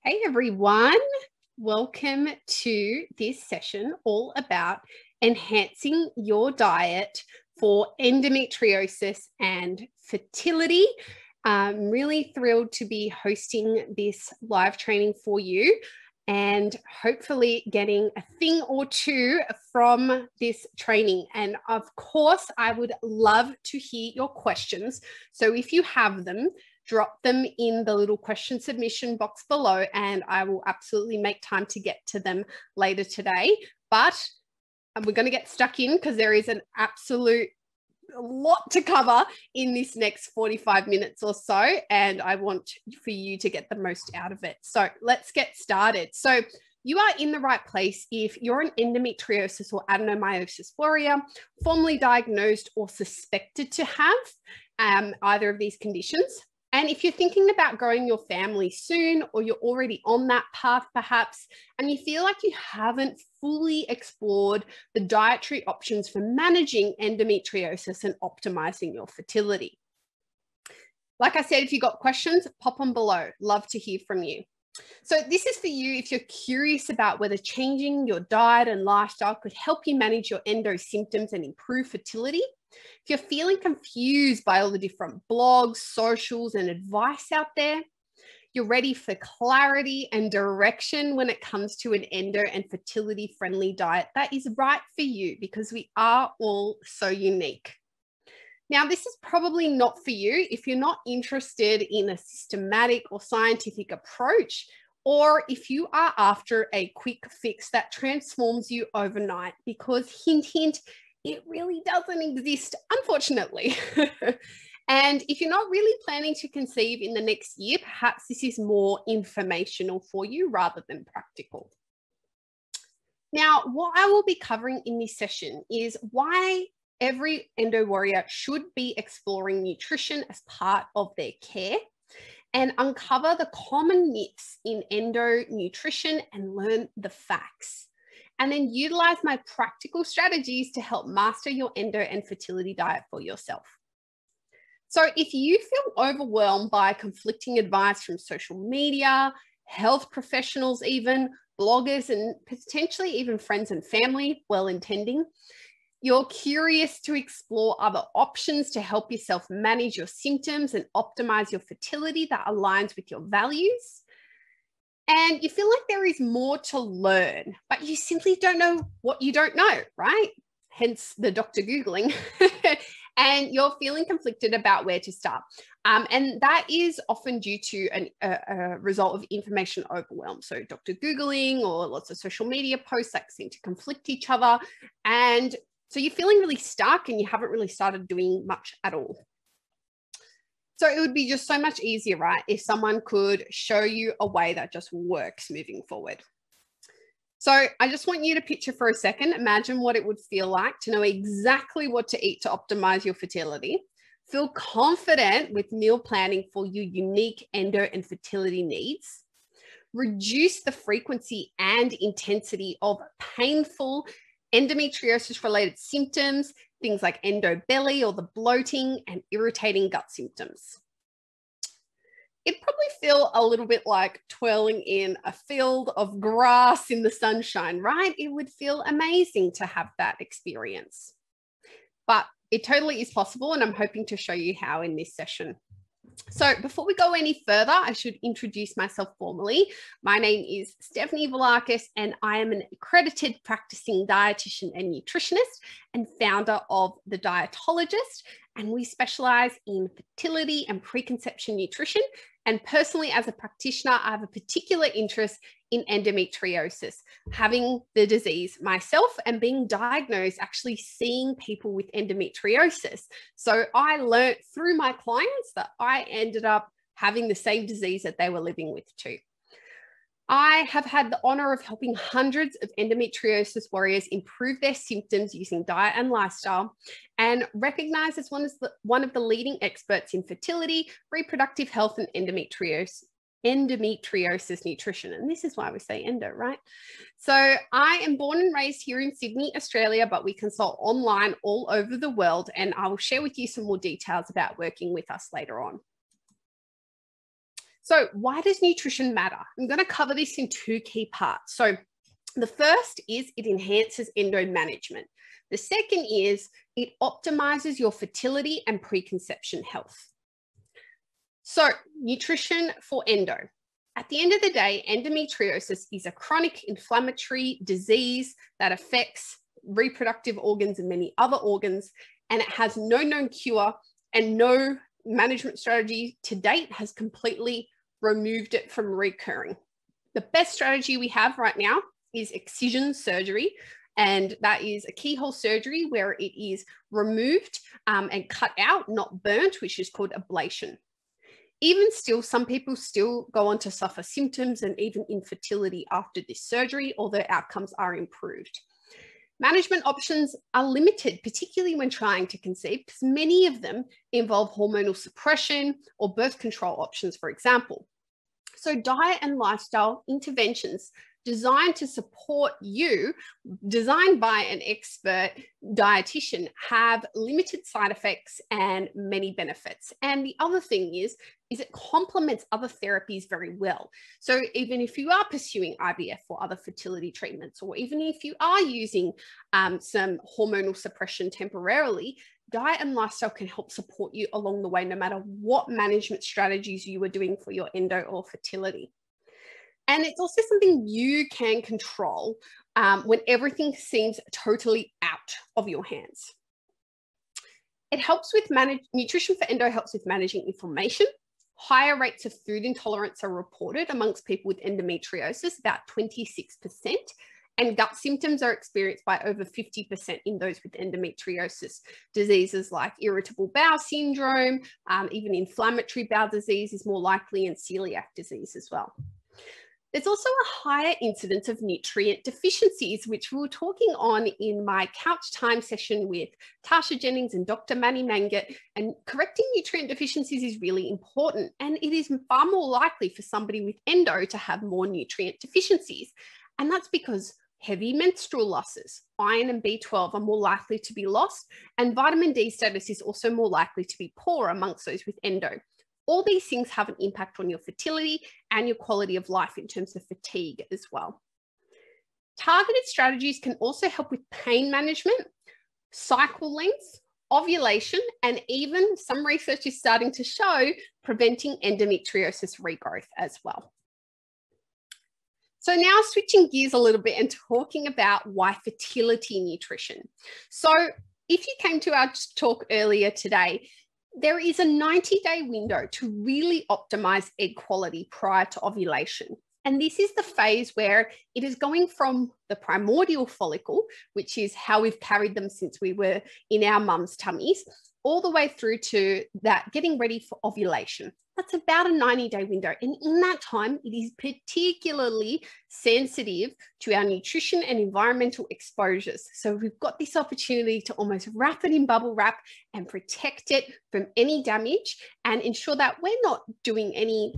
Hey everyone, welcome to this session all about enhancing your diet for endometriosis and fertility. I'm really thrilled to be hosting this live training for you and hopefully getting a thing or two from this training. And of course, I would love to hear your questions. So if you have them, drop them in the little question submission box below, and I will absolutely make time to get to them later today. But we're going to get stuck in because there is an absolute lot to cover in this next 45 minutes or so, and I want for you to get the most out of it. So let's get started. So you are in the right place if you're an endometriosis or adenomyosis warrior, formerly diagnosed or suspected to have either of these conditions. And if you're thinking about growing your family soon, or you're already on that path perhaps, and you feel like you haven't fully explored the dietary options for managing endometriosis and optimizing your fertility. Like I said, if you've got questions, pop them below. Love to hear from you. So this is for you if you're curious about whether changing your diet and lifestyle could help you manage your endo symptoms and improve fertility. If you're feeling confused by all the different blogs, socials, and advice out there, you're ready for clarity and direction when it comes to an endo and fertility friendly diet that is right for you, because we are all so unique. Now, this is probably not for you if you're not interested in a systematic or scientific approach, or if you are after a quick fix that transforms you overnight, because hint, hint, it really doesn't exist, unfortunately. And if you're not really planning to conceive in the next year, perhaps this is more informational for you rather than practical. Now, what I will be covering in this session is why every endo warrior should be exploring nutrition as part of their care, and uncover the common myths in endo nutrition and learn the facts. And then utilize my practical strategies to help master your endo and fertility diet for yourself. So if you feel overwhelmed by conflicting advice from social media, health professionals even, bloggers, and potentially even friends and family, well-intending, you're curious to explore other options to help yourself manage your symptoms and optimize your fertility that aligns with your values, and you feel like there is more to learn, but you simply don't know what you don't know, right? Hence the doctor Googling. And you're feeling conflicted about where to start. And that is often due to a result of information overwhelm. So Dr. Googling or lots of social media posts that seem to conflict each other. And so you're feeling really stuck and you haven't really started doing much at all. So it would be just so much easier, right, if someone could show you a way that just works moving forward. So I just want you to picture for a second, imagine what it would feel like to know exactly what to eat to optimize your fertility, feel confident with meal planning for your unique endo and fertility needs, reduce the frequency and intensity of painful endometriosis-related symptoms, things like endo belly or the bloating and irritating gut symptoms. It'd probably feel a little bit like twirling in a field of grass in the sunshine, right? It would feel amazing to have that experience. But it totally is possible, and I'm hoping to show you how in this session. So before we go any further, I should introduce myself formally. My name is Stefanie Valakas, and I am an accredited practicing dietitian and nutritionist and founder of the Dietologist. And we specialize in fertility and preconception nutrition. And personally, as a practitioner, I have a particular interest in endometriosis, having the disease myself and being diagnosed, actually seeing people with endometriosis. So I learned through my clients that I ended up having the same disease that they were living with too. I have had the honor of helping hundreds of endometriosis warriors improve their symptoms using diet and lifestyle, and recognized as one of the leading experts in fertility, reproductive health, and endometriosis nutrition. And this is why we say endo, right? So I am born and raised here in Sydney, Australia, but we consult online all over the world, and I will share with you some more details about working with us later on. So why does nutrition matter? I'm going to cover this in two key parts. So the first is it enhances endo management. The second is it optimizes your fertility and preconception health. So nutrition for endo. At the end of the day, endometriosis is a chronic inflammatory disease that affects reproductive organs and many other organs, and it has no known cure, and no management strategy to date has completely removed it from recurring. The best strategy we have right now is excision surgery, and that is a keyhole surgery where it is removed and cut out, not burnt, which is called ablation. Even still, some people still go on to suffer symptoms and even infertility after this surgery, although outcomes are improved. Management options are limited, particularly when trying to conceive, because many of them involve hormonal suppression or birth control options, for example. So diet and lifestyle interventions designed to support you, designed by an expert dietitian, have limited side effects and many benefits. And the other thing is it complements other therapies very well. So even if you are pursuing IVF or other fertility treatments, or even if you are using some hormonal suppression temporarily, diet and lifestyle can help support you along the way, no matter what management strategies you are doing for your endo or fertility. And it's also something you can control when everything seems totally out of your hands. It helps with nutrition for endo helps with managing inflammation. Higher rates of food intolerance are reported amongst people with endometriosis, about 26%, and gut symptoms are experienced by over 50% in those with endometriosis. Diseases like irritable bowel syndrome, even inflammatory bowel disease is more likely, and celiac disease as well. There's also a higher incidence of nutrient deficiencies, which we were talking on in my couch time session with Tasha Jennings and Dr. Manny Mangat. And correcting nutrient deficiencies is really important. And it is far more likely for somebody with endo to have more nutrient deficiencies. And that's because heavy menstrual losses, iron and B12 are more likely to be lost. And vitamin D status is also more likely to be poor amongst those with endo. All these things have an impact on your fertility and your quality of life in terms of fatigue as well. Targeted strategies can also help with pain management, cycle length, ovulation, and even some research is starting to show preventing endometriosis regrowth as well. So now switching gears a little bit and talking about why fertility nutrition. So if you came to our talk earlier today, there is a 90-day window to really optimize egg quality prior to ovulation. And this is the phase where it is going from the primordial follicle, which is how we've carried them since we were in our mum's tummies, all the way through to that getting ready for ovulation. That's about a 90-day window. And in that time, it is particularly sensitive to our nutrition and environmental exposures. So we've got this opportunity to almost wrap it in bubble wrap and protect it from any damage and ensure that we're not doing any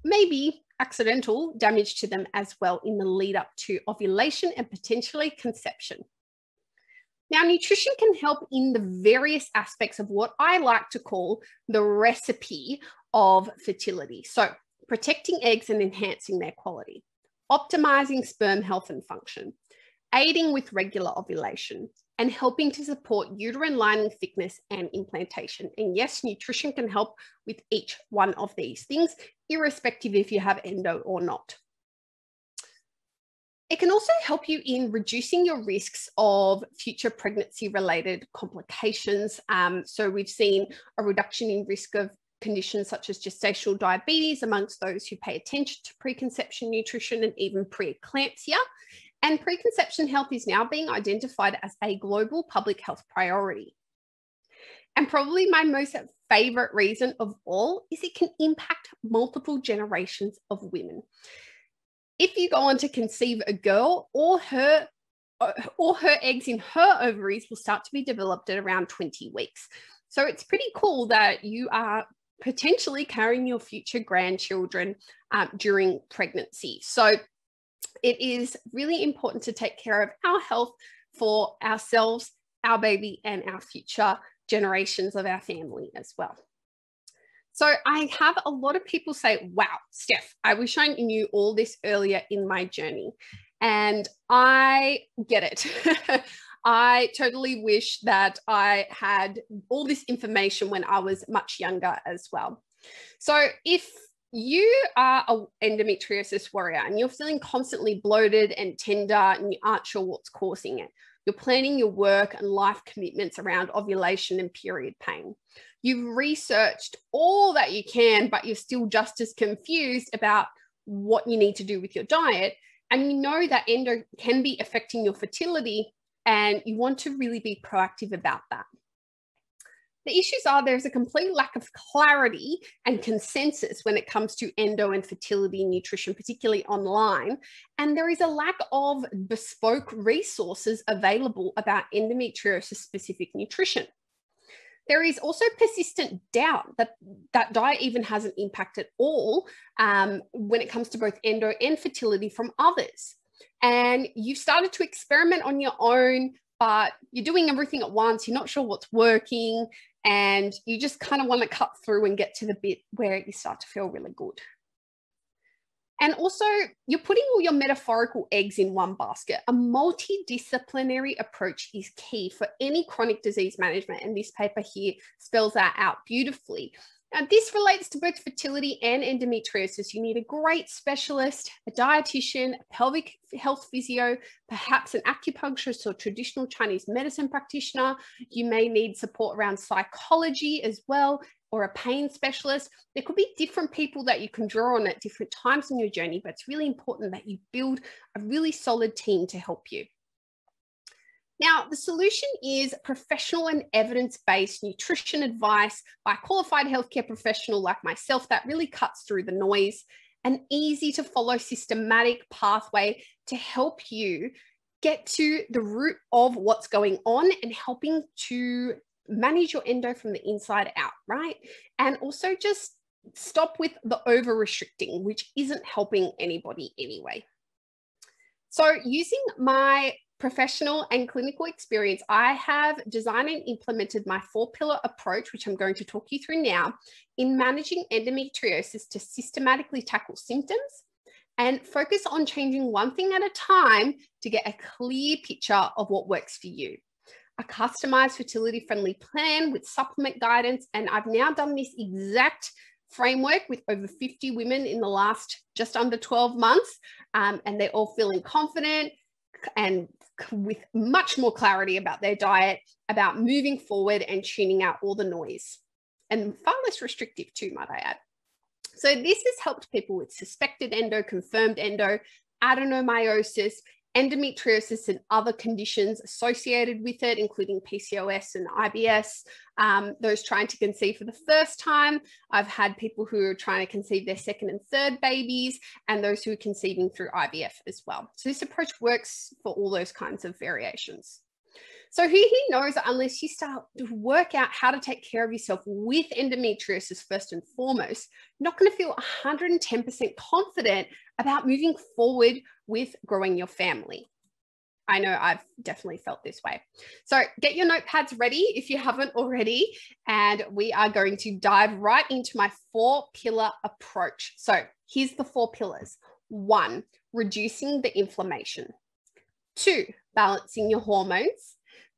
maybe accidental damage to them as well in the lead up to ovulation and potentially conception. Now, nutrition can help in the various aspects of what I like to call the recipe of fertility. So protecting eggs and enhancing their quality, optimizing sperm health and function, aiding with regular ovulation, and helping to support uterine lining thickness and implantation. And yes, nutrition can help with each one of these things, irrespective if you have endo or not. It can also help you in reducing your risks of future pregnancy-related complications. So we've seen a reduction in risk of conditions such as gestational diabetes amongst those who pay attention to preconception nutrition and even preeclampsia. And preconception health is now being identified as a global public health priority. And probably my most favorite reason of all is it can impact multiple generations of women. If you go on to conceive a girl, or her eggs in her ovaries will start to be developed at around 20 weeks. So it's pretty cool that you are potentially carrying your future grandchildren during pregnancy. So it is really important to take care of our health for ourselves, our baby, and our future generations of our family as well. So I have a lot of people say, wow, Steph, I wish I knew all this earlier in my journey. And I get it. I totally wish that I had all this information when I was much younger as well. So if you are an endometriosis warrior and you're feeling constantly bloated and tender and you aren't sure what's causing it, you're planning your work and life commitments around ovulation and period pain. You've researched all that you can, but you're still just as confused about what you need to do with your diet. And you know that endo can be affecting your fertility, and you want to really be proactive about that. The issues are there's a complete lack of clarity and consensus when it comes to endo and fertility nutrition, particularly online. And there is a lack of bespoke resources available about endometriosis-specific nutrition. There is also persistent doubt that diet even has an impact at all when it comes to both endo and fertility from others. And you've started to experiment on your own, but you're doing everything at once. You're not sure what's working, and you just kind of want to cut through and get to the bit where you start to feel really good. And also, you're putting all your metaphorical eggs in one basket. A multidisciplinary approach is key for any chronic disease management, and this paper here spells that out beautifully. Now, this relates to both fertility and endometriosis. You need a great specialist, a dietitian, a pelvic health physio, perhaps an acupuncturist or traditional Chinese medicine practitioner. You may need support around psychology as well, or a pain specialist. There could be different people that you can draw on at different times in your journey, but it's really important that you build a really solid team to help you. Now, the solution is professional and evidence-based nutrition advice by a qualified healthcare professional like myself that really cuts through the noise, an easy to follow systematic pathway to help you get to the root of what's going on and helping to manage your endo from the inside out, right? And also just stop with the over restricting, which isn't helping anybody anyway. So using my professional and clinical experience, I have designed and implemented my 4-pillar approach, which I'm going to talk you through now, in managing endometriosis to systematically tackle symptoms and focus on changing one thing at a time to get a clear picture of what works for you. A customized fertility-friendly plan with supplement guidance, and I've now done this exact framework with over 50 women in the last just under 12 months, and they're all feeling confident and with much more clarity about their diet, about moving forward and tuning out all the noise, and far less restrictive too, might I add. So this has helped people with suspected endo, confirmed endo, adenomyosis, endometriosis and other conditions associated with it, including PCOS and IBS, those trying to conceive for the first time. I've had people who are trying to conceive their second and third babies, and those who are conceiving through IVF as well. So this approach works for all those kinds of variations. So he knows that unless you start to work out how to take care of yourself with endometriosis first and foremost, you're not going to feel 110% confident about moving forward with growing your family. I know I've definitely felt this way. So get your notepads ready if you haven't already, and we are going to dive right into my 4-pillar approach. So here's the 4 pillars. 1, reducing the inflammation. 2, balancing your hormones.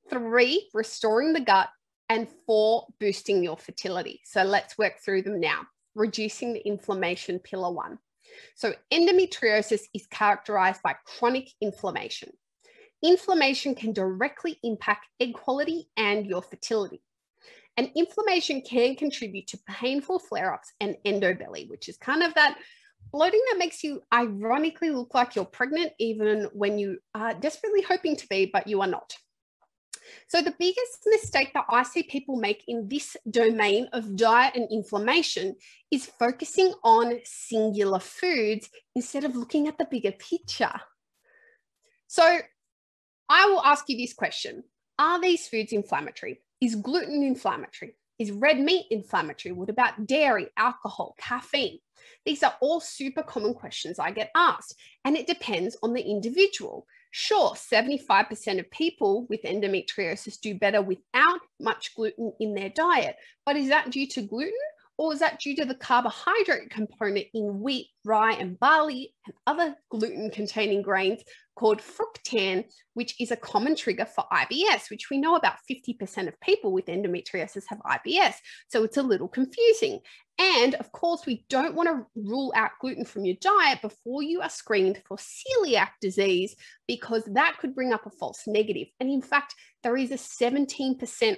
3, restoring the gut, and 4, boosting your fertility. So let's work through them now. Reducing the inflammation, pillar 1. So endometriosis is characterized by chronic inflammation. Inflammation can directly impact egg quality and your fertility. And inflammation can contribute to painful flare-ups and endobelly, which is kind of that bloating that makes you ironically look like you're pregnant, even when you are desperately hoping to be, but you are not. So the biggest mistake that I see people make in this domain of diet and inflammation is focusing on singular foods instead of looking at the bigger picture. So I will ask you this question. Are these foods inflammatory? Is gluten inflammatory? Is red meat inflammatory? What about dairy, alcohol, caffeine? These are all super common questions I get asked, and it depends on the individual. Sure, 75% of people with endometriosis do better without much gluten in their diet, but is that due to gluten Or is that due to the carbohydrate component in wheat, rye, and barley and other gluten-containing grains called fructan, which is a common trigger for IBS, which we know about 50% of people with endometriosis have IBS. So it's a little confusing. And of course, we don't want to rule out gluten from your diet before you are screened for celiac disease, because that could bring up a false negative. And in fact, there is a 17%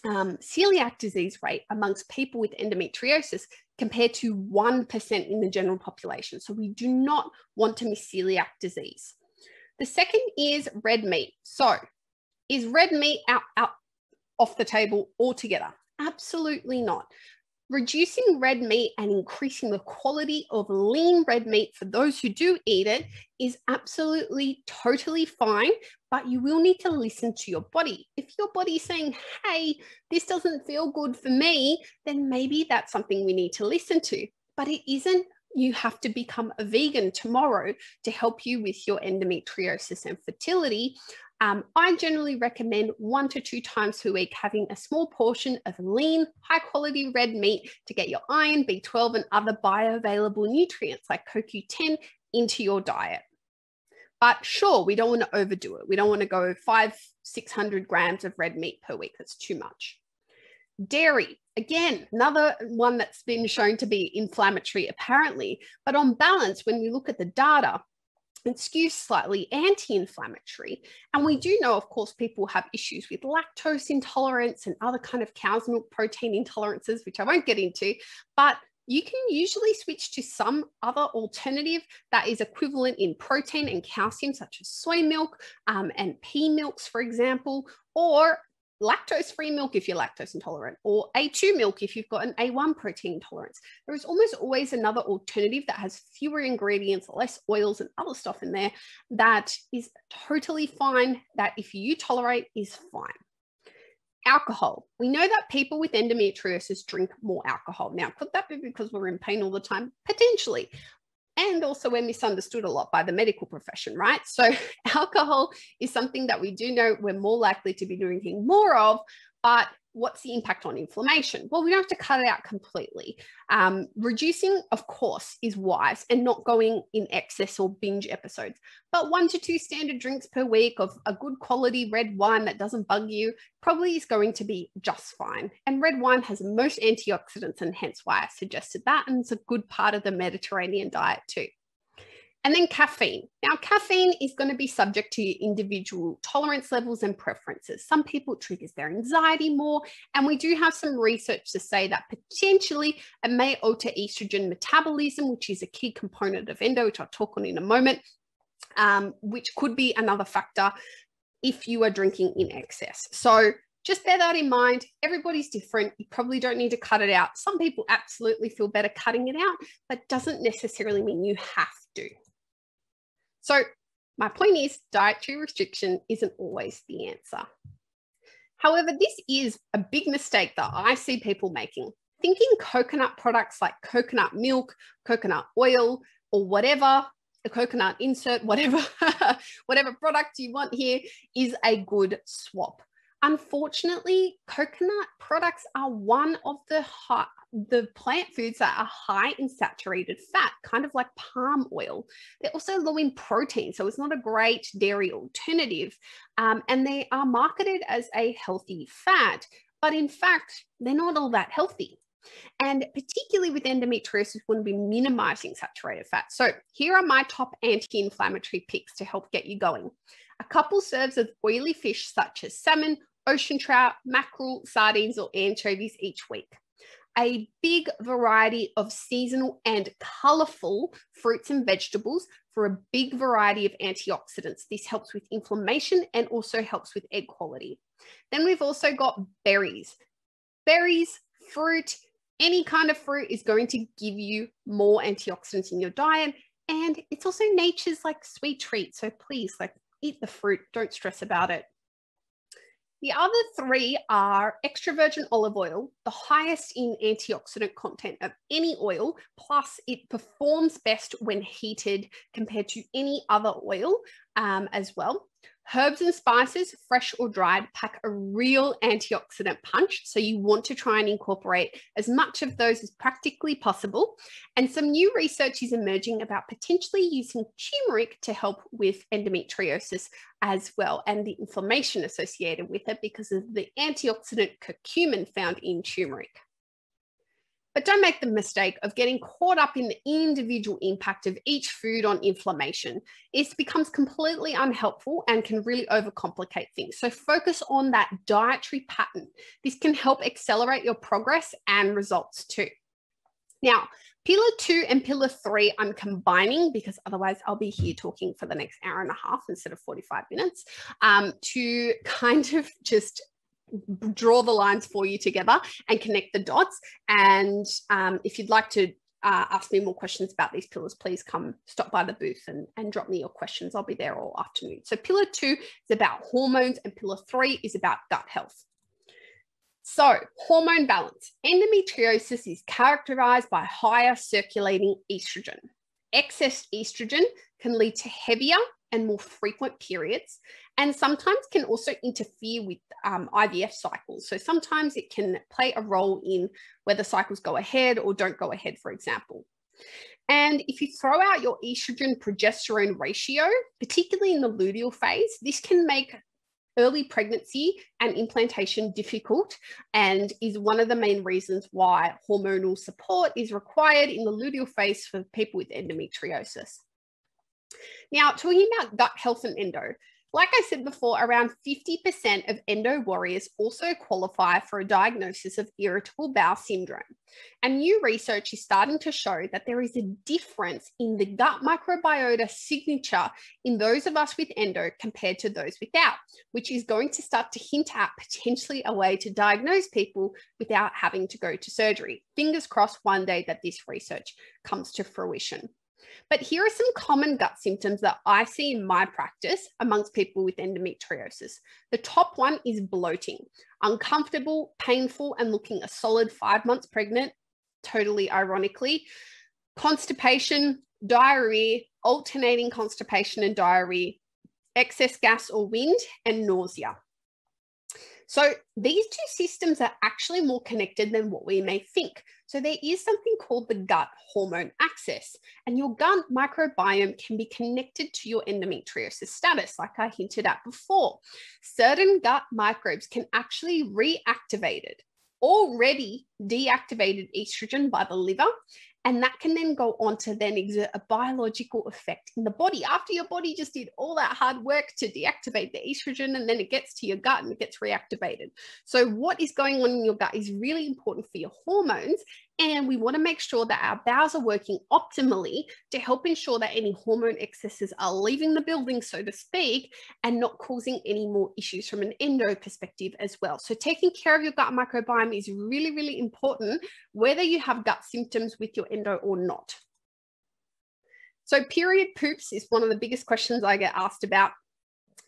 celiac disease rate amongst people with endometriosis compared to 1% in the general population. So we do not want to miss celiac disease. The second is red meat. So is red meat out off the table altogether? Absolutely not. Reducing red meat and increasing the quality of lean red meat for those who do eat it is absolutely totally fine, but you will need to listen to your body. If your body's saying, hey, this doesn't feel good for me, then maybe that's something we need to listen to. But it isn't you have to become a vegan tomorrow to help you with your endometriosis and fertility. I generally recommend 1 to 2 times per week having a small portion of lean, high-quality red meat to get your iron, B12, and other bioavailable nutrients like CoQ10 into your diet. But sure, we don't want to overdo it. We don't want to go 500-600 grams of red meat per week. That's too much. Dairy, again, another one that's been shown to be inflammatory apparently, but on balance, when we look at the data, it skews slightly anti-inflammatory. And we do know, of course, people have issues with lactose intolerance and other kind of cow's milk protein intolerances, which I won't get into, but you can usually switch to some other alternative that is equivalent in protein and calcium, such as soy milk and pea milks, for example, or lactose-free milk if you're lactose intolerant, or A2 milk if you've got an A1 protein intolerance. There is almost always another alternative that has fewer ingredients, less oils and other stuff in there that is totally fine, that if you tolerate is fine. Alcohol. We know that people with endometriosis drink more alcohol. Now, could that be because we're in pain all the time? Potentially. And also we're misunderstood a lot by the medical profession, right? So alcohol is something that we do know we're more likely to be drinking more of, but what's the impact on inflammation? Well, we don't have to cut it out completely. Reducing, of course, is wise and not going in excess or binge episodes, but 1 to 2 standard drinks per week of a good quality red wine that doesn't bug you probably is going to be just fine. And red wine has most antioxidants, and hence why I suggested that. And it's a good part of the Mediterranean diet too. And then caffeine. Now, caffeine is going to be subject to your individual tolerance levels and preferences. Some people it triggers their anxiety more, and we do have some research to say that potentially it may alter estrogen metabolism, which is a key component of endo, which I'll talk on in a moment, which could be another factor if you are drinking in excess. So just bear that in mind. Everybody's different. You probably don't need to cut it out. Some people absolutely feel better cutting it out, but doesn't necessarily mean you have to. So my point is, dietary restriction isn't always the answer. However, this is a big mistake that I see people making. Thinking coconut products like coconut milk, coconut oil, or whatever, a coconut insert, whatever, whatever product you want here is a good swap. Unfortunately, coconut products are one of the plant foods that are high in saturated fat, kind of like palm oil. They're also low in protein, so it's not a great dairy alternative. And they are marketed as a healthy fat, but in fact, they're not all that healthy. And particularly with endometriosis, we want to be minimizing saturated fat. So here are my top anti-inflammatory picks to help get you going. A couple serves of oily fish such as salmon, ocean trout, mackerel, sardines, or anchovies each week. A big variety of seasonal and colorful fruits and vegetables for a big variety of antioxidants. This helps with inflammation and also helps with egg quality. Then we've also got berries. Berries, fruit, any kind of fruit is going to give you more antioxidants in your diet. And it's also nature's like sweet treat. So please eat the fruit, don't stress about it. The other 3 are extra virgin olive oil, the highest in antioxidant content of any oil, plus it performs best when heated compared to any other oil as well. Herbs and spices, fresh or dried, pack a real antioxidant punch. So you want to try and incorporate as much of those as practically possible. And some new research is emerging about potentially using turmeric to help with endometriosis as well, and the inflammation associated with it because of the antioxidant curcumin found in turmeric. But don't make the mistake of getting caught up in the individual impact of each food on inflammation. It becomes completely unhelpful and can really overcomplicate things. So focus on that dietary pattern. This can help accelerate your progress and results too. Now, pillar 2 and pillar 3 I'm combining because otherwise I'll be here talking for the next hour and a half instead of 45 minutes to kind of just draw the lines for you together and connect the dots. And if you'd like to ask me more questions about these pillars, please come stop by the booth and drop me your questions. I'll be there all afternoon. So pillar 2 is about hormones and pillar 3 is about gut health. So hormone balance. Endometriosis is characterized by higher circulating estrogen. Excess estrogen can lead to heavier and more frequent periods, and sometimes can also interfere with IVF cycles. So sometimes it can play a role in whether cycles go ahead or don't go ahead, for example. And if you throw out your estrogen progesterone ratio, particularly in the luteal phase, this can make early pregnancy and implantation difficult, and is one of the main reasons why hormonal support is required in the luteal phase for people with endometriosis. Now, talking about gut health and endo, like I said before, around 50% of endo warriors also qualify for a diagnosis of irritable bowel syndrome. And new research is starting to show that there is a difference in the gut microbiota signature in those of us with endo compared to those without, which is going to start to hint at potentially a way to diagnose people without having to go to surgery. Fingers crossed one day that this research comes to fruition. But here are some common gut symptoms that I see in my practice amongst people with endometriosis. The top one is bloating, uncomfortable, painful, and looking a solid 5 months pregnant, totally ironically. Constipation, diarrhea, alternating constipation and diarrhea, excess gas or wind, and nausea. So these two systems are actually more connected than what we may think. So there is something called the gut hormone axis, and your gut microbiome can be connected to your endometriosis status, like I hinted at before. Certain gut microbes can actually reactivate already deactivated estrogen by the liver, and that can then go on to then exert a biological effect in the body after your body just did all that hard work to deactivate the estrogen, and then it gets to your gut and it gets reactivated. So what is going on in your gut is really important for your hormones, and we want to make sure that our bowels are working optimally to help ensure that any hormone excesses are leaving the building, so to speak, and not causing any more issues from an endo perspective as well. So taking care of your gut microbiome is really, really important, whether you have gut symptoms with your endo or not. So period poops is one of the biggest questions I get asked about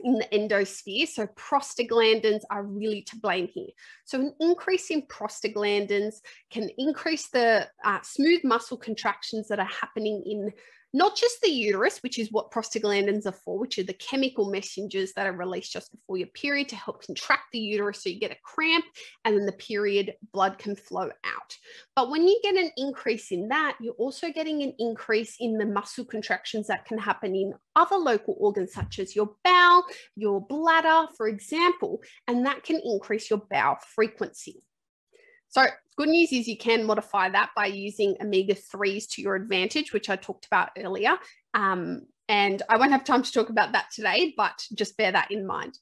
in the endosphere. So prostaglandins are really to blame here. So an increase in prostaglandins can increase the smooth muscle contractions that are happening in not just the uterus, which is what prostaglandins are for, which are the chemical messengers that are released just before your period to help contract the uterus so you get a cramp, and then the period blood can flow out. But when you get an increase in that, you're also getting an increase in the muscle contractions that can happen in other local organs, such as your bowel, your bladder, for example, and that can increase your bowel frequency. So good news is you can modify that by using omega-3s to your advantage, which I talked about earlier. And I won't have time to talk about that today, but just bear that in mind.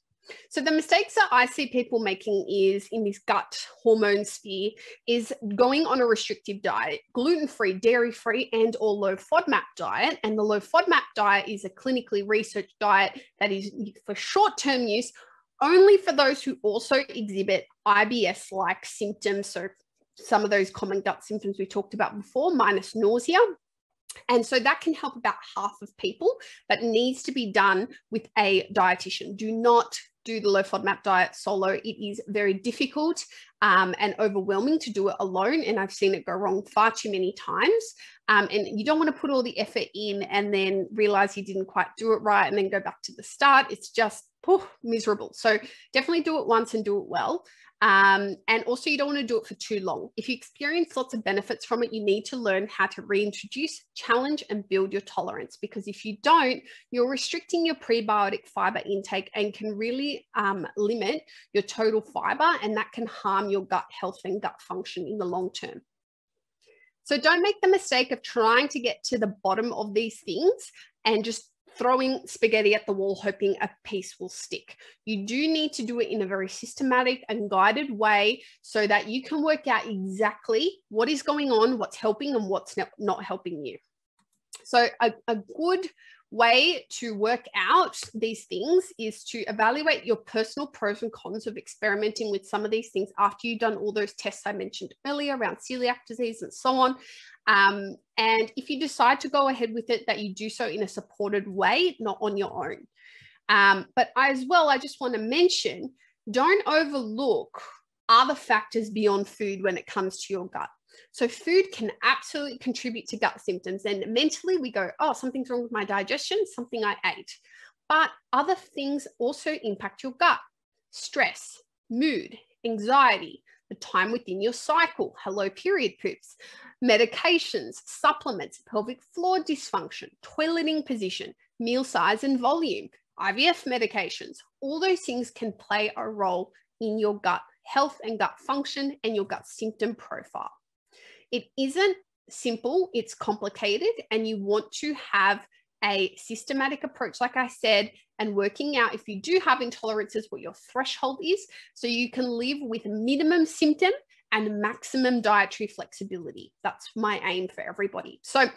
So the mistakes that I see people making is in this gut hormone sphere is going on a restrictive diet, gluten-free, dairy-free, and or low FODMAP diet. And the low FODMAP diet is a clinically researched diet that is for short-term use only for those who also exhibit IBS-like symptoms. So some of those common gut symptoms we talked about before, minus nausea. And so that can help about half of people, but needs to be done with a dietitian. Do not do the low FODMAP diet solo. It is very difficult and overwhelming to do it alone. And I've seen it go wrong far too many times. And you don't want to put all the effort in and then realize you didn't quite do it right and then go back to the start. It's just miserable. So definitely do it once and do it well. And also you don't want to do it for too long. If you experience lots of benefits from it, you need to learn how to reintroduce, challenge, and build your tolerance, because if you don't, you're restricting your prebiotic fiber intake and can really limit your total fiber, and that can harm your gut health and gut function in the long term. So don't make the mistake of trying to get to the bottom of these things and just throwing spaghetti at the wall, hoping a piece will stick. You do need to do it in a very systematic and guided way so that you can work out exactly what is going on, what's helping and what's not helping you. So a good way to work out these things is to evaluate your personal pros and cons of experimenting with some of these things after you've done all those tests I mentioned earlier around celiac disease and so on. And if you decide to go ahead with it, that you do so in a supported way, not on your own. But I just want to mention, don't overlook other factors beyond food when it comes to your gut. So food can absolutely contribute to gut symptoms, and mentally we go, oh, something's wrong with my digestion, something I ate. But other things also impact your gut: stress, mood, anxiety, the time within your cycle, hello period poops, medications, supplements, pelvic floor dysfunction, toileting position, meal size and volume, IVF medications. All those things can play a role in your gut health and gut function and your gut symptom profile. It isn't simple, it's complicated, and you want to have a systematic approach, like I said, and working out if you do have intolerances, what your threshold is, so you can live with minimum symptom and maximum dietary flexibility. That's my aim for everybody. So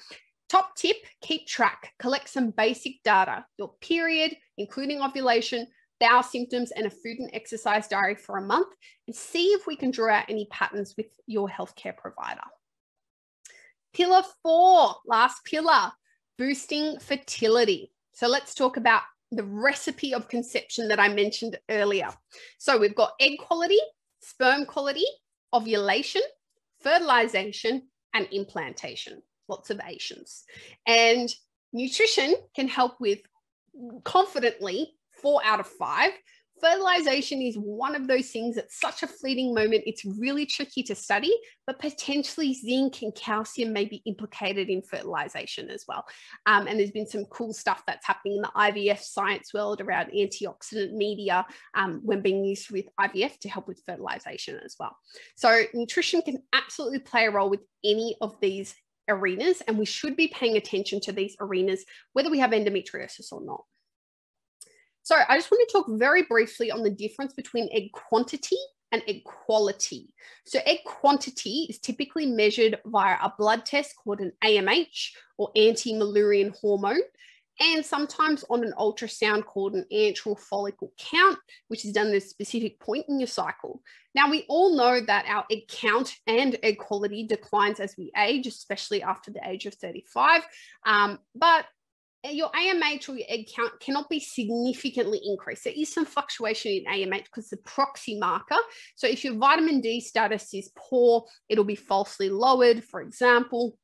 top tip, keep track, collect some basic data, your period, including ovulation, bowel symptoms, and a food and exercise diary for a month, and see if we can draw out any patterns with your healthcare provider. Pillar 4, last pillar, boosting fertility. So let's talk about the recipe of conception that I mentioned earlier. So we've got egg quality, sperm quality, ovulation, fertilization, and implantation. Lots of Asians. And nutrition can help with confidently 4 out of 5. Fertilization is one of those things that's such a fleeting moment. It's really tricky to study, but potentially zinc and calcium may be implicated in fertilization as well. And there's been some cool stuff that's happening in the IVF science world around antioxidant media when being used with IVF to help with fertilization as well. So nutrition can absolutely play a role with any of these arenas, and we should be paying attention to these arenas, whether we have endometriosis or not. So I just want to talk very briefly on the difference between egg quantity and egg quality. So egg quantity is typically measured via a blood test called an AMH, or anti-Mullerian hormone, and sometimes on an ultrasound called an antral follicle count, which is done at a specific point in your cycle. Now, we all know that our egg count and egg quality declines as we age, especially after the age of 35, but your AMH or your egg count cannot be significantly increased. There is some fluctuation in AMH because it's a proxy marker. So if your vitamin D status is poor, it'll be falsely lowered, for example.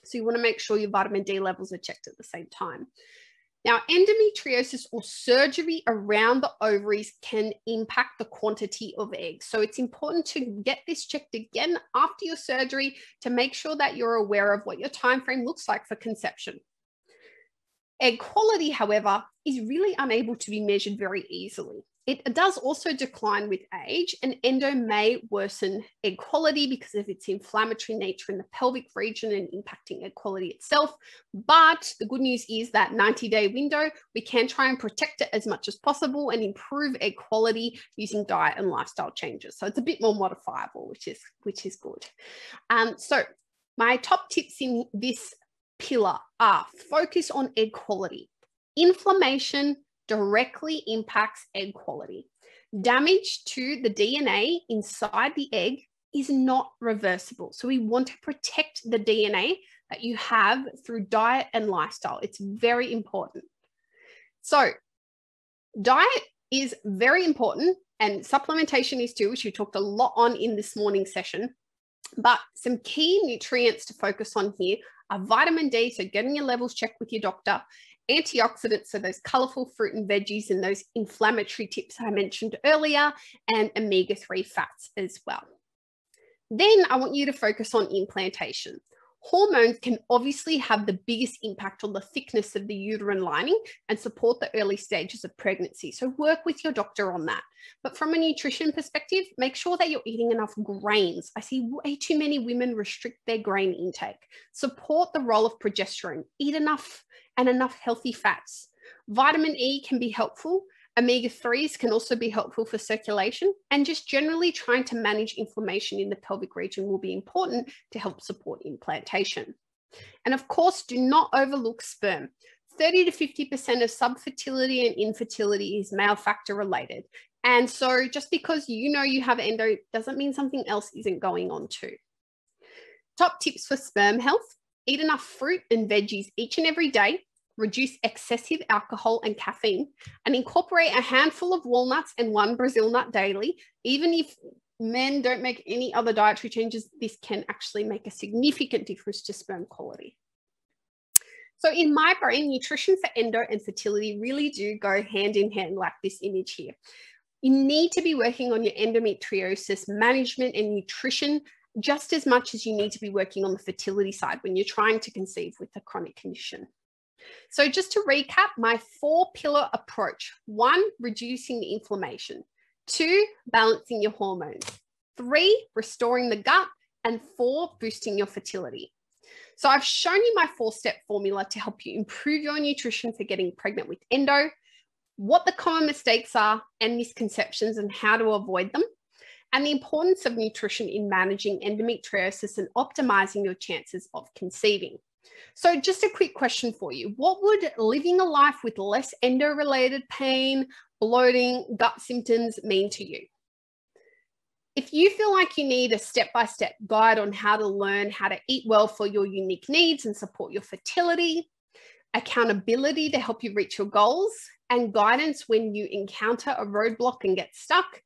So you want to make sure your vitamin D levels are checked at the same time. Now, endometriosis or surgery around the ovaries can impact the quantity of eggs. So it's important to get this checked again after your surgery to make sure that you're aware of what your time frame looks like for conception. Egg quality, however, is really unable to be measured very easily. It does also decline with age, and endo may worsen egg quality because of its inflammatory nature in the pelvic region and impacting egg quality itself. But the good news is that 90-day window, we can try and protect it as much as possible and improve egg quality using diet and lifestyle changes. So it's a bit more modifiable, which is good. So my top tips in this pillar are: focus on egg quality. Inflammation directly impacts egg quality. Damage to the DNA inside the egg is not reversible. So we want to protect the DNA that you have through diet and lifestyle. It's very important. So diet is very important, and supplementation is too, which we talked a lot on in this morning's session. But some key nutrients to focus on here are vitamin D, so getting your levels checked with your doctor, antioxidants, so those colorful fruit and veggies and those inflammatory tips I mentioned earlier, and omega-3 fats as well. Then I want you to focus on implantation. Hormones can obviously have the biggest impact on the thickness of the uterine lining and support the early stages of pregnancy. So work with your doctor on that. But from a nutrition perspective, make sure that you're eating enough grains. I see way too many women restrict their grain intake. Support the role of progesterone. Eat enough and enough healthy fats. Vitamin E can be helpful. Omega-3s can also be helpful for circulation, and just generally trying to manage inflammation in the pelvic region will be important to help support implantation. And of course, do not overlook sperm. 30 to 50% of subfertility and infertility is male factor related. And so just because you know you have endo doesn't mean something else isn't going on too. Top tips for sperm health: eat enough fruit and veggies each and every day. Reduce excessive alcohol and caffeine, and incorporate a handful of walnuts and 1 Brazil nut daily. Even if men don't make any other dietary changes, this can actually make a significant difference to sperm quality. So in my brain, nutrition for endo and fertility really do go hand in hand, like this image here. You need to be working on your endometriosis management and nutrition just as much as you need to be working on the fertility side when you're trying to conceive with a chronic condition. So just to recap, my 4-pillar approach: 1, reducing the inflammation; 2, balancing your hormones; 3, restoring the gut; and 4, boosting your fertility. So I've shown you my 4-step formula to help you improve your nutrition for getting pregnant with endo, what the common mistakes are and misconceptions and how to avoid them, and the importance of nutrition in managing endometriosis and optimizing your chances of conceiving. So just a quick question for you. What would living a life with less endo-related pain, bloating, gut symptoms mean to you? If you feel like you need a step-by-step guide on how to learn how to eat well for your unique needs and support your fertility, accountability to help you reach your goals, and guidance when you encounter a roadblock and get stuck,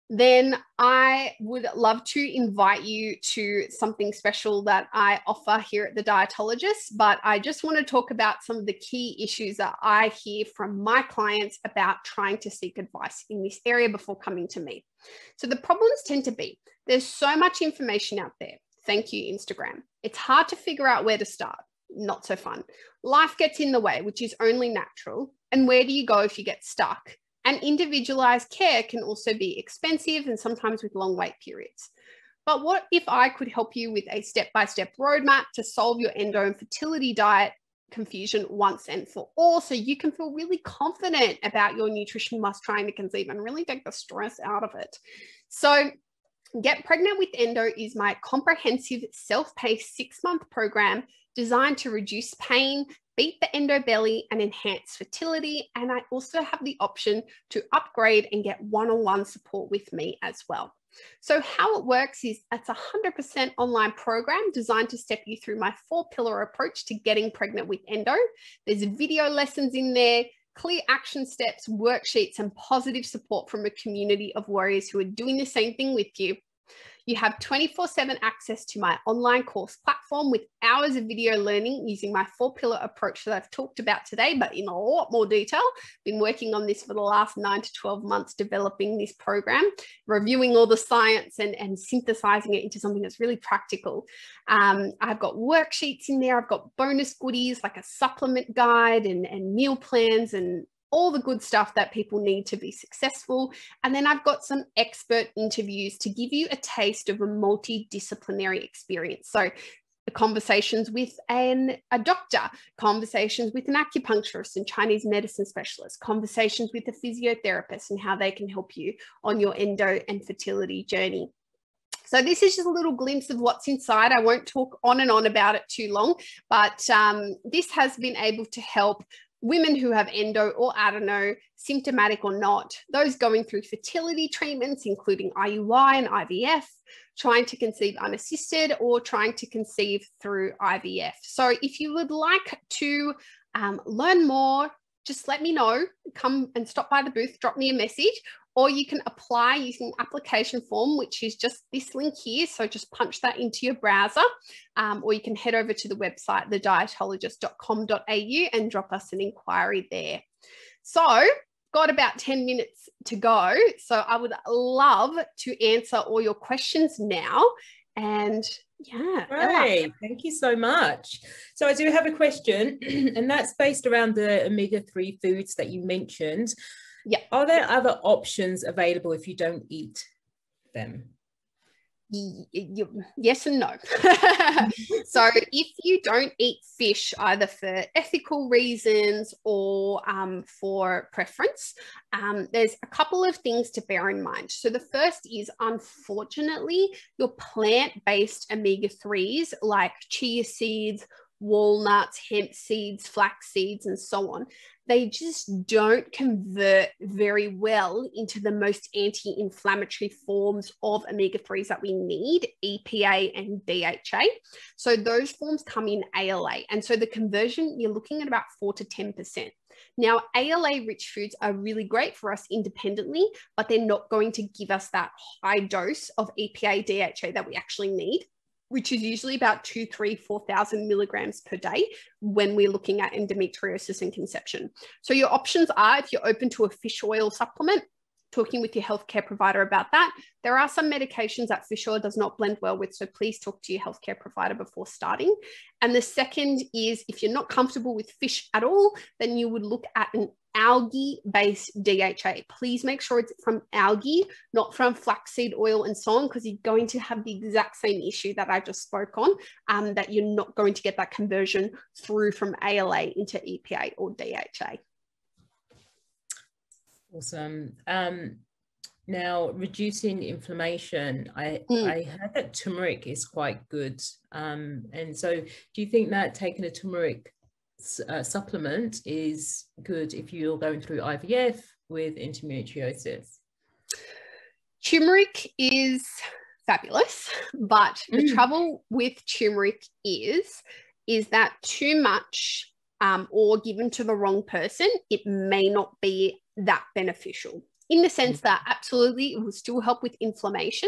then I would love to invite you to something special that I offer here at the Dietologist. But I just want to talk about some of the key issues that I hear from my clients about trying to seek advice in this area before coming to me. So the problems tend to be, there's so much information out there. Thank you, Instagram. It's hard to figure out where to start. Not so fun. Life gets in the way, which is only natural. And where do you go if you get stuck? And individualized care can also be expensive and sometimes with long wait periods. But what if I could help you with a step-by-step roadmap to solve your endo and fertility diet confusion once and for all, so you can feel really confident about your nutrition whilst trying to conceive and really take the stress out of it? So Get Pregnant with Endo is my comprehensive self-paced 6-month program designed to reduce pain, beat the endo belly, and enhance fertility. And I also have the option to upgrade and get one-on-one support with me as well. So how it works is it's a 100% online program designed to step you through my 4-pillar approach to getting pregnant with endo. There's video lessons in there, clear action steps, worksheets, and positive support from a community of warriors who are doing the same thing with you. You have 24/7 access to my online course platform with hours of video learning using my 4-pillar approach that I've talked about today, but in a lot more detail. Been working on this for the last 9 to 12 months, developing this program, reviewing all the science and synthesizing it into something that's really practical. I've got worksheets in there. I've got bonus goodies like a supplement guide and meal plans and all the good stuff that people need to be successful. And then I've got some expert interviews to give you a taste of a multidisciplinary experience. So the conversations with a doctor, conversations with an acupuncturist and Chinese medicine specialist, conversations with a physiotherapist and how they can help you on your endo and fertility journey. So this is just a little glimpse of what's inside. I won't talk on and on about it too long, but this has been able to help women who have endo or adeno, symptomatic or not, those going through fertility treatments, including IUI and IVF, trying to conceive unassisted or trying to conceive through IVF. So if you would like to learn more, just let me know. Come and stop by the booth, drop me a message, or you can apply using the application form, which is just this link here. So just punch that into your browser, or you can head over to the website, thedietologist.com.au, and drop us an inquiry there. So got about 10 minutes to go. So I would love to answer all your questions now. And yeah. Great. Thank you so much. So I do have a question, and that's based around the omega-3 foods that you mentioned. Yeah. Are there other options available if you don't eat them? Yes and no. So if you don't eat fish, either for ethical reasons or for preference, there's a couple of things to bear in mind. So the first is, unfortunately, your plant-based omega-3s like chia seeds, walnuts, hemp seeds, flax seeds, and so on, they just don't convert very well into the most anti-inflammatory forms of omega-3s that we need, EPA and DHA. So those forms come in ALA. And so the conversion, you're looking at about 4 to 10%. Now, ALA-rich foods are really great for us independently, but they're not going to give us that high dose of EPA, DHA that we actually need, which is usually about 2,000, 3,000, 4,000 milligrams per day when we're looking at endometriosis and conception. So your options are, if you're open to a fish oil supplement, talking with your healthcare provider about that. There are some medications that fish oil does not blend well with, so please talk to your healthcare provider before starting. And the second is, if you're not comfortable with fish at all, then you would look at an algae-based DHA. Please make sure it's from algae, not from flaxseed oil and so on, because you're going to have the exact same issue that I just spoke on, that you're not going to get that conversion through from ALA into EPA or DHA. Awesome. Now, reducing inflammation, I heard that turmeric is quite good. And so do you think that taking a turmeric supplement is good if you're going through IVF with endometriosis? Turmeric is fabulous, but the trouble with turmeric is that too much or given to the wrong person, it may not be that beneficial, in the sense that absolutely it will still help with inflammation,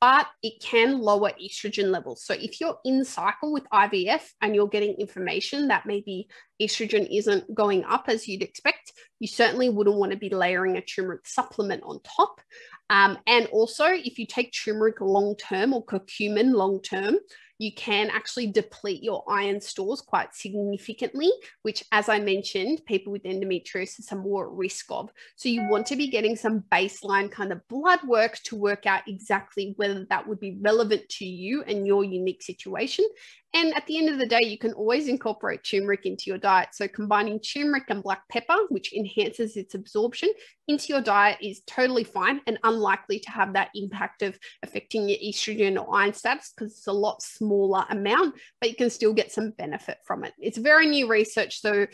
but it can lower estrogen levels. So if you're in cycle with IVF and you're getting information that maybe estrogen isn't going up as you'd expect, you certainly wouldn't want to be layering a turmeric supplement on top. And also, if you take turmeric long-term or curcumin long-term, you can actually deplete your iron stores quite significantly, which, as I mentioned, people with endometriosis are more at risk of. So you want to be getting some baseline kind of blood work to work out exactly whether that would be relevant to you and your unique situation. And at the end of the day, you can always incorporate turmeric into your diet. So combining turmeric and black pepper, which enhances its absorption, into your diet is totally fine and unlikely to have that impact of affecting your estrogen or iron status, because it's a lot smaller amount, but you can still get some benefit from it. It's very new research, so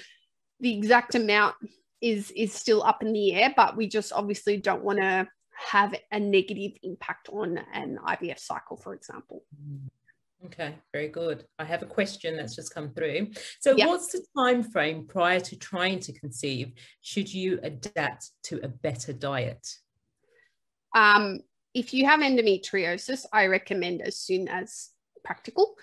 the exact amount is still up in the air, but we just obviously don't want to have a negative impact on an IVF cycle, for example. Okay, very good. I have a question that's just come through. So what's the time frame prior to trying to conceive? Should you adapt to a better diet? If you have endometriosis, I recommend as soon as practical.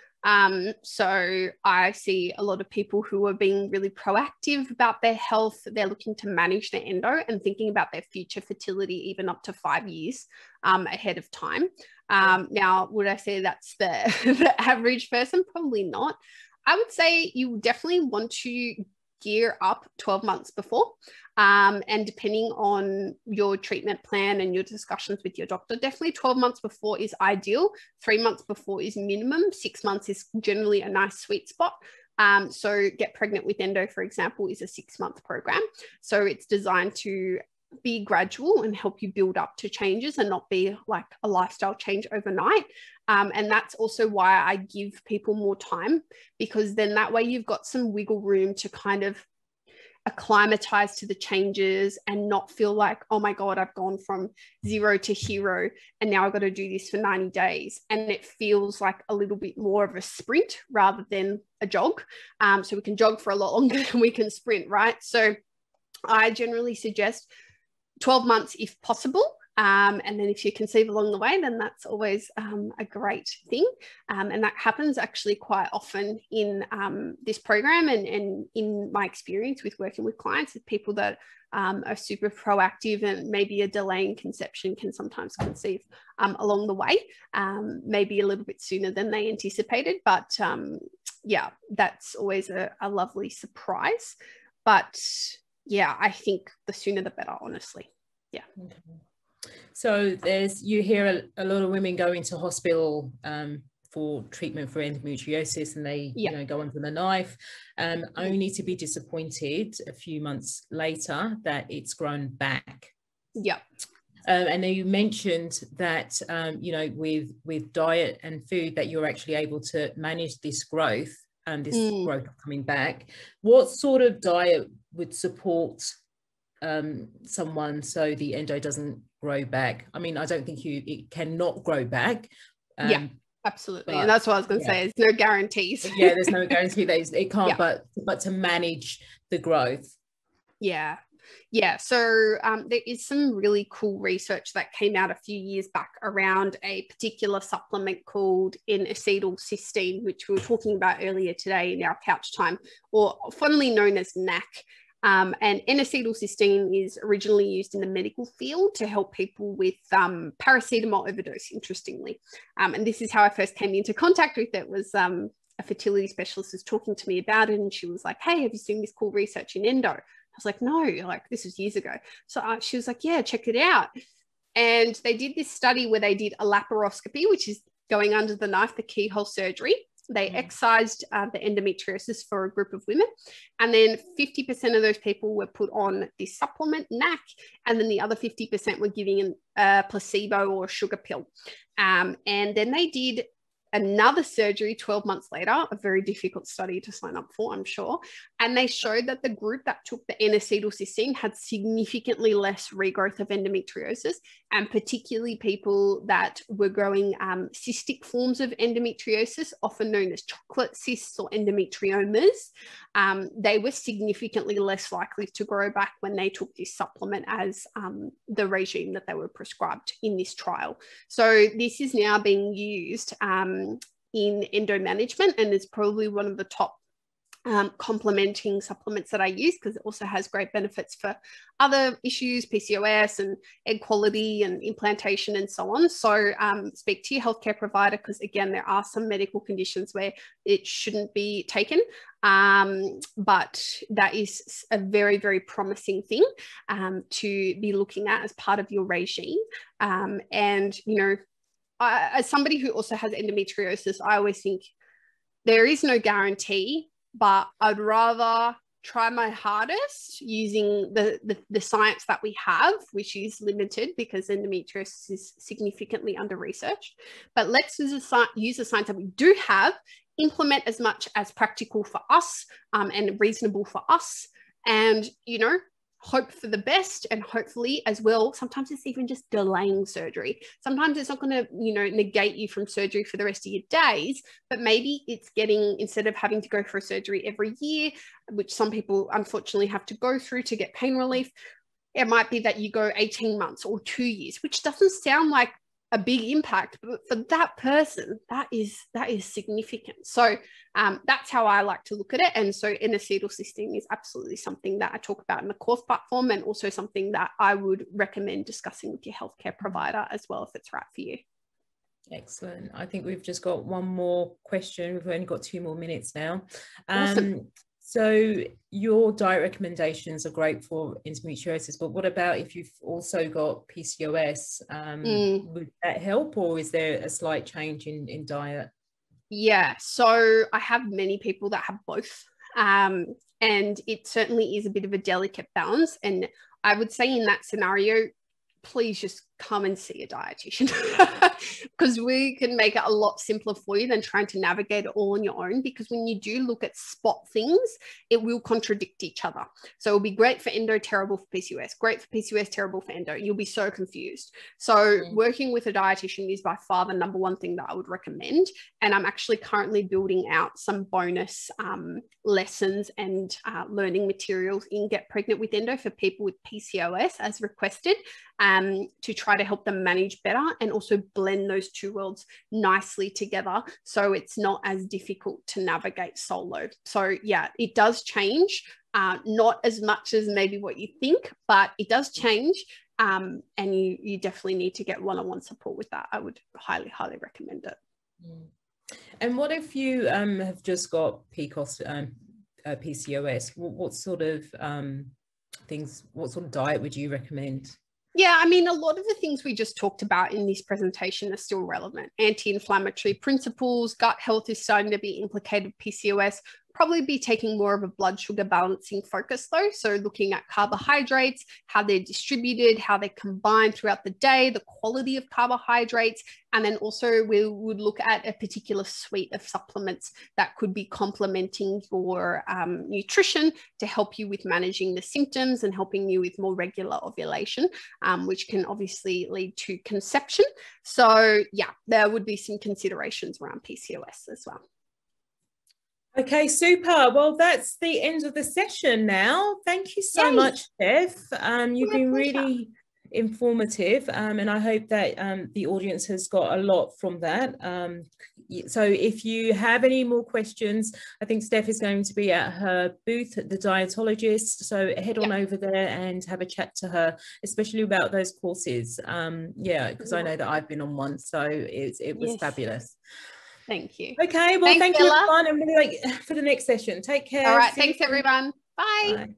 So I see a lot of people who are being really proactive about their health. They're looking to manage their endo and thinking about their future fertility, even up to 5 years ahead of time. Now, would I say that's the average person? Probably not. I would say you definitely want to gear up 12 months before. And depending on your treatment plan and your discussions with your doctor, definitely 12 months before is ideal. 3 months before is minimum. 6 months is generally a nice sweet spot. So Get Pregnant with Endo, for example, is a 6-month program. So it's designed to be gradual and help you build up to changes and not be like a lifestyle change overnight. And that's also why I give people more time, because then that way you've got some wiggle room to kind of acclimatize to the changes and not feel like, oh my God, I've gone from 0 to hero and now I've got to do this for 90 days. And it feels like a little bit more of a sprint rather than a jog. So we can jog for a lot longer than we can sprint, right? So I generally suggest 12 months if possible. And then if you conceive along the way, then that's always a great thing. And that happens actually quite often in this program and in my experience with working with clients, with people that are super proactive, and maybe a delay in conception can sometimes conceive along the way, maybe a little bit sooner than they anticipated. But yeah, that's always a lovely surprise. But yeah, I think the sooner the better, honestly. Yeah. Okay. So you hear a lot of women go into hospital for treatment for endometriosis, and they go under the knife, only to be disappointed a few months later that it's grown back. Yeah. And then you mentioned that with diet and food that you're actually able to manage this growth and this growth coming back. What sort of diet would support someone so the endo doesn't grow back? I mean, I don't think it cannot grow back. Yeah, absolutely. And that's what I was going to say. There's no guarantees. Yeah, there's no guarantee that it can't, but to manage the growth. Yeah. Yeah. So there is some really cool research that came out a few years back around a particular supplement called N-acetylcysteine, which we were talking about earlier today in our couch time, or fondly known as NAC. And N-acetylcysteine is originally used in the medical field to help people with paracetamol overdose, interestingly. And this is how I first came into contact with it. Was a fertility specialist was talking to me about it, and she was like, hey, have you seen this cool research in endo? I was like, no, like this was years ago. So she was like, yeah, check it out. And they did this study where they did a laparoscopy, which is going under the knife, the keyhole surgery. They excised the endometriosis for a group of women, and then 50% of those people were put on this supplement, NAC, and then the other 50% were giving a placebo or a sugar pill. And then they did another surgery 12 months later, a very difficult study to sign up for, I'm sure. And they showed that the group that took the N-acetylcysteine had significantly less regrowth of endometriosis, and particularly people that were growing cystic forms of endometriosis, often known as chocolate cysts or endometriomas. They were significantly less likely to grow back when they took this supplement as the regime that they were prescribed in this trial. So this is now being used in endo management, and is probably one of the top complementing supplements that I use, because it also has great benefits for other issues, PCOS and egg quality and implantation and so on. So speak to your healthcare provider, because again, there are some medical conditions where it shouldn't be taken. But that is a very, very promising thing to be looking at as part of your regime. And, you know, as somebody who also has endometriosis, I always think there is no guarantee, but I'd rather try my hardest using the science that we have, which is limited because endometriosis is significantly under-researched. But let's use the science that we do have, implement as much as practical for us and reasonable for us, and, you know, hope for the best. And hopefully as well, sometimes it's even just delaying surgery. Sometimes it's not going to, you know, negate you from surgery for the rest of your days, but maybe it's getting, instead of having to go for a surgery every year, which some people unfortunately have to go through to get pain relief, it might be that you go 18 months or 2 years, which doesn't sound like a big impact, but for that person, that is significant. So that's how I like to look at it. And so N-acetylcysteine is absolutely something that I talk about in the course platform, and also something that I would recommend discussing with your healthcare provider as well, if it's right for you. Excellent. I think we've just got one more question. We've only got 2 more minutes now. Awesome. So your diet recommendations are great for endometriosis, but what about if you've also got PCOS? Would that help, or is there a slight change in diet? Yeah, so I have many people that have both, and it certainly is a bit of a delicate balance. And I would say in that scenario, please just come and see a dietitian, because we can make it a lot simpler for you than trying to navigate it all on your own. Because when you do look at spot things, it will contradict each other. So it'll be great for endo, terrible for PCOS, great for PCOS, terrible for endo. You'll be so confused. So working with a dietitian is by far the number one thing that I would recommend. And I'm actually currently building out some bonus lessons and learning materials in Get Pregnant with Endo for people with PCOS as requested, to try to help them manage better and also blend those two worlds nicely together, so it's not as difficult to navigate solo. So yeah, it does change, not as much as maybe what you think, but it does change. And you definitely need to get one-on-one support with that. I would highly recommend it. And what if you have just got PCOS, PCOS? What sort of things, what sort of diet would you recommend? Yeah, I mean, a lot of the things we just talked about in this presentation are still relevant. Anti-inflammatory principles, gut health is starting to be implicated, PCOS. Probably be taking more of a blood sugar balancing focus though. So looking at carbohydrates, how they're distributed, how they combine throughout the day, the quality of carbohydrates. And then also we would look at a particular suite of supplements that could be complementing your nutrition to help you with managing the symptoms and helping you with more regular ovulation, which can obviously lead to conception. So yeah, there would be some considerations around PCOS as well. Okay, super. Well, that's the end of the session now. Thank you so much, Steph. You've been really informative, and I hope that the audience has got a lot from that. So if you have any more questions, I think Steph is going to be at her booth at the Dietologist, so head on over there and have a chat to her, especially about those courses. Yeah, because I know that I've been on one, so it was fabulous. Thank you. Okay, well, thank you, everyone. I'm really for the next session. Take care. All right, thanks, everyone. Bye. Bye.